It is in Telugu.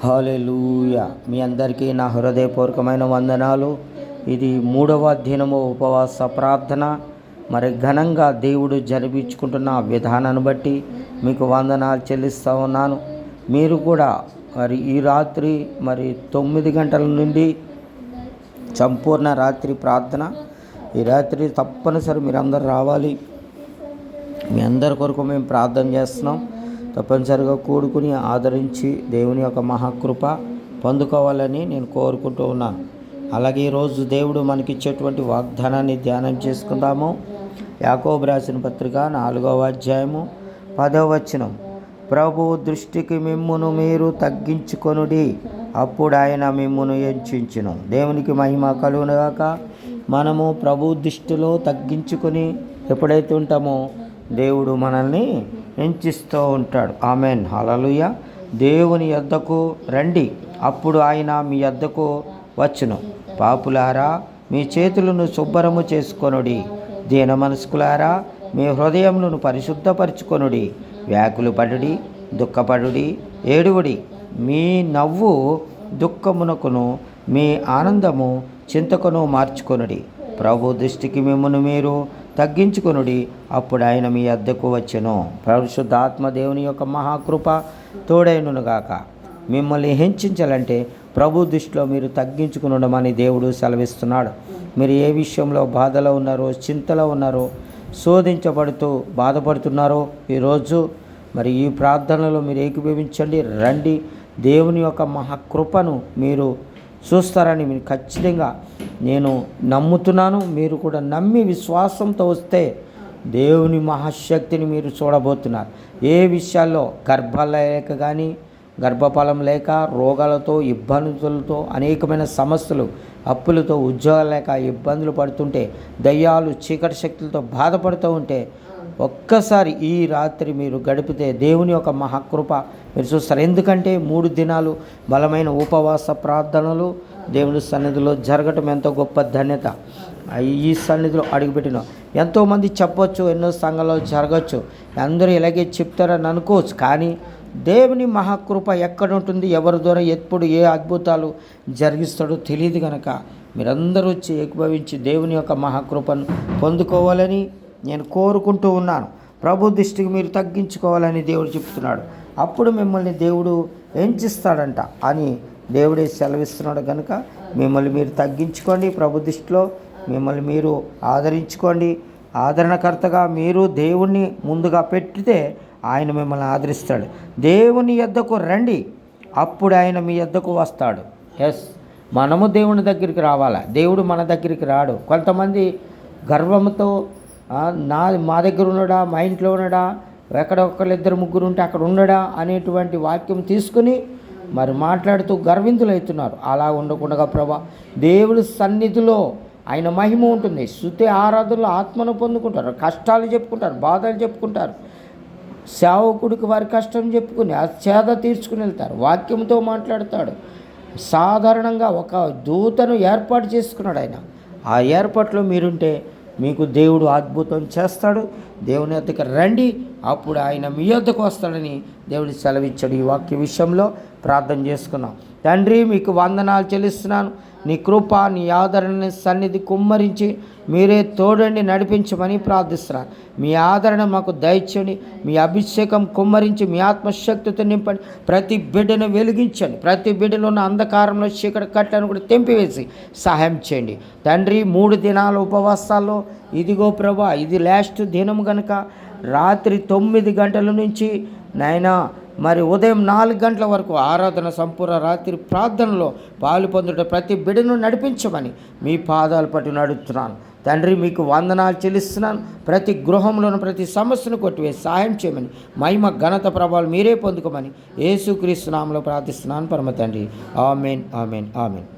హల్లెలూయా. మీ అందరికీ నా హృదయపూర్వకమైన వందనాలు. ఇది 3వ దినము ఉపవాస ప్రార్థన. మరి ఘనంగా దేవుడు జరిపించుకుంటున్న విధానాన్ని బట్టి మీకు వందనాలు చెల్లిస్తూ ఉన్నాను. మీరు కూడా మరి ఈ రాత్రి 9 గంటల నుండి సంపూర్ణ రాత్రి ప్రార్థన. ఈ రాత్రి తప్పనిసరి మీరందరూ రావాలి. మీ అందరి కొరకు మేము ప్రార్థన చేస్తున్నాం. తప్పనిసరిగా కూడుకుని ఆదరించి దేవుని యొక్క మహాకృప పొందుకోవాలని నేను కోరుకుంటూ ఉన్నాను. అలాగే ఈరోజు దేవుడు మనకిచ్చేటువంటి వాగ్దానాన్ని ధ్యానం చేసుకుందాము. యాకోబు రాసిన పత్రిక 4వ అధ్యాయము 10వ వచనం. ప్రభు దృష్టికి మిమ్మును మీరు తగ్గించుకొనుడి, అప్పుడు ఆయన మిమ్మును హెచ్చించును. దేవునికి మహిమ కలుగునుగాక. మనము ప్రభు దృష్టిలో తగ్గించుకొని ఎప్పుడైతే ఉంటామో దేవుడు మనల్ని హెచ్చిస్తూ ఉంటాడు. ఆమెన్. హల్లెలూయా. దేవుని యొద్దకు రండి, అప్పుడు ఆయన మీ యొద్దకు వచ్చును. పాపులారా, మీ చేతులను శుభ్రము చేసుకొనుడి. దీన మనస్కులారా, మీ హృదయములను పరిశుద్ధపరచుకొనుడి. వ్యాకులు పడుడి, దుఃఖపడుడి, ఏడువుడి. మీ నవ్వు దుఃఖమునకును, మీ ఆనందము చింతకును మార్చుకొనుడి. ప్రభు దృష్టికి మిమ్మల్ని మీరు తగ్గించుకొనుడి, అప్పుడు ఆయన మీ వద్దకు వచ్చెను. పరిశుద్ధాత్మ దేవుని యొక్క మహాకృప తోడైనగాక. మిమ్మల్ని హెచ్చించాలంటే ప్రభు దృష్టిలో మీరు తగ్గించుకునడమని దేవుడు సెలవిస్తున్నాడు. మీరు ఏ విషయంలో బాధలో ఉన్నారో, చింతలో ఉన్నారో, శోధించబడుతూ బాధపడుతున్నారో ఈరోజు ఈ ప్రార్థనలో మీరు ఏకీభవించండి. రండి. దేవుని యొక్క మహాకృపను మీరు చూస్తారని మీరు ఖచ్చితంగా నేను నమ్ముతున్నాను. మీరు కూడా నమ్మి విశ్వాసంతో వస్తే దేవుని మహాశక్తిని మీరు చూడబోతున్నారు. ఏ విషయాల్లో గర్భలేక కానీ, గర్భఫలం లేక, రోగాలతో, ఇబ్బందులతో, అనేకమైన సమస్యలు, అప్పులతో, ఉద్యోగాలు లేక ఇబ్బందులు పడుతుంటే, దయ్యాలు, చీకటి శక్తులతో బాధపడుతూ ఉంటే ఒక్కసారి ఈ రాత్రి మీరు గడిపితే దేవుని యొక్క మహాకృప మీరు చూస్తారు. ఎందుకంటే 3 దినాలు బలమైన ఉపవాస ప్రార్థనలు దేవుని సన్నిధిలో జరగటం ఎంతో గొప్ప ధన్యత. ఈ సన్నిధిలో అడుగుపెట్టిన ఎంతోమంది చెప్పొచ్చు, ఎన్నో సంఘాల్లో జరగచ్చు, అందరూ ఇలాగే చెప్తారని అనుకోవచ్చు. కానీ దేవుని మహాకృప ఎక్కడ ఉంటుంది, ఎవరి ద్వారా ఎప్పుడు ఏ అద్భుతాలు జరిగిస్తాడో తెలియదు. కనుక మీరందరూ వచ్చి ఏకీభవించి దేవుని యొక్క మహాకృపను పొందుకోవాలని నేను కోరుకుంటూ ఉన్నాను. ప్రభు దృష్టికి మీరు తగ్గించుకోవాలని దేవుడు చెప్తున్నాడు. అప్పుడు మిమ్మల్ని దేవుడు హెచ్చిస్తాడంట అని దేవుడే సెలవిస్తున్నాడు. కనుక మిమ్మల్ని మీరు తగ్గించుకోండి. ప్రభు దృష్టిలో మిమ్మల్ని మీరు ఆదరించుకోండి. ఆదరణకర్తగా మీరు దేవుణ్ణి ముందుగా పెట్టితే ఆయన మిమ్మల్ని ఆదరిస్తాడు. దేవుని యొద్దకు రండి, అప్పుడు ఆయన మీ యొద్దకు వస్తాడు. మనము దేవుని దగ్గరికి రావాలా, దేవుడు మన దగ్గరికి రాడు. కొంతమంది గర్వంతో మా దగ్గర ఉన్నాడా, మా ఇంట్లో ఉన్నాడా, ఎక్కడ ఒకళ్ళిద్దరు ముగ్గురు ఉంటే అక్కడ ఉండడా అనేటువంటి వాక్యం తీసుకుని మాట్లాడుతూ గర్వింతులవుతున్నారు. అలా ఉండకుండా ప్రభా దేవుడి సన్నిధిలో ఆయన మహిమ ఉంటుంది. స్తుతి ఆరాధనలో ఆత్మను పొందుకుంటారు, కష్టాలు చెప్పుకుంటారు, బాధలు చెప్పుకుంటారు. సేవకుడికి వారి కష్టం చెప్పుకుని ఆ సేద తీర్చుకుని వెళ్తారు. వాక్యంతో మాట్లాడతాడు. సాధారణంగా ఒక దూతను ఏర్పాటు చేసుకున్నాడు ఆయన. ఆ ఏర్పాట్లో మీరుంటే మీకు దేవుడు అద్భుతం చేస్తాడు. దేవుని యొద్దకు రండి, అప్పుడు ఆయన మీ యొద్దకు వస్తాడని దేవుడు సెలవిచ్చాడు. ఈ వాక్య విషయంలో ప్రార్థన చేసుకున్నాం. తండ్రి, మీకు వందనాలు చెల్లిస్తున్నాను. నీ కృప, నీ ఆదరణ సన్నిధి కుమ్మరించి మీరే తోడండి, నడిపించమని ప్రార్థిస్తున్నాను. మీ ఆదరణ మాకు దయచేయండి. మీ అభిషేకం కుమ్మరించి మీ ఆత్మశక్తితో నింపండి. ప్రతి బిడ్డను వెలిగించండి. ప్రతి బిడ్డలో ఉన్న అంధకారంలో చీకటి కట్టను కూడా తెంపివేసి సహాయం చేయండి. తండ్రి, 3 దినాల ఉపవాసాల్లో ఇదిగో ప్రభా, ఇది లాస్ట్ దినం కనుక రాత్రి 9 గంటల నుంచి నాయనా ఉదయం 4 గంటల వరకు ఆరాధన, సంపూర్ణ రాత్రి ప్రార్థనలో పాలు పొందుట ప్రతి బిడ్డను నడిపించమని మీ పాదాలు పట్టి నడుస్తున్నాను. తండ్రి, మీకు వందనాలు చెల్లిస్తున్నాను. ప్రతి గృహంలోనూ ప్రతి సమస్యను కొట్టివేసి సహాయం చేయమని, మహిమ ఘనత ప్రభావాలు మీరే పొందుకోమని యేసుక్రీస్తు నామములో ప్రార్థిస్తున్నాను పరమ తండ్రి. ఆమేన్, ఆమేన్, ఆమేన్.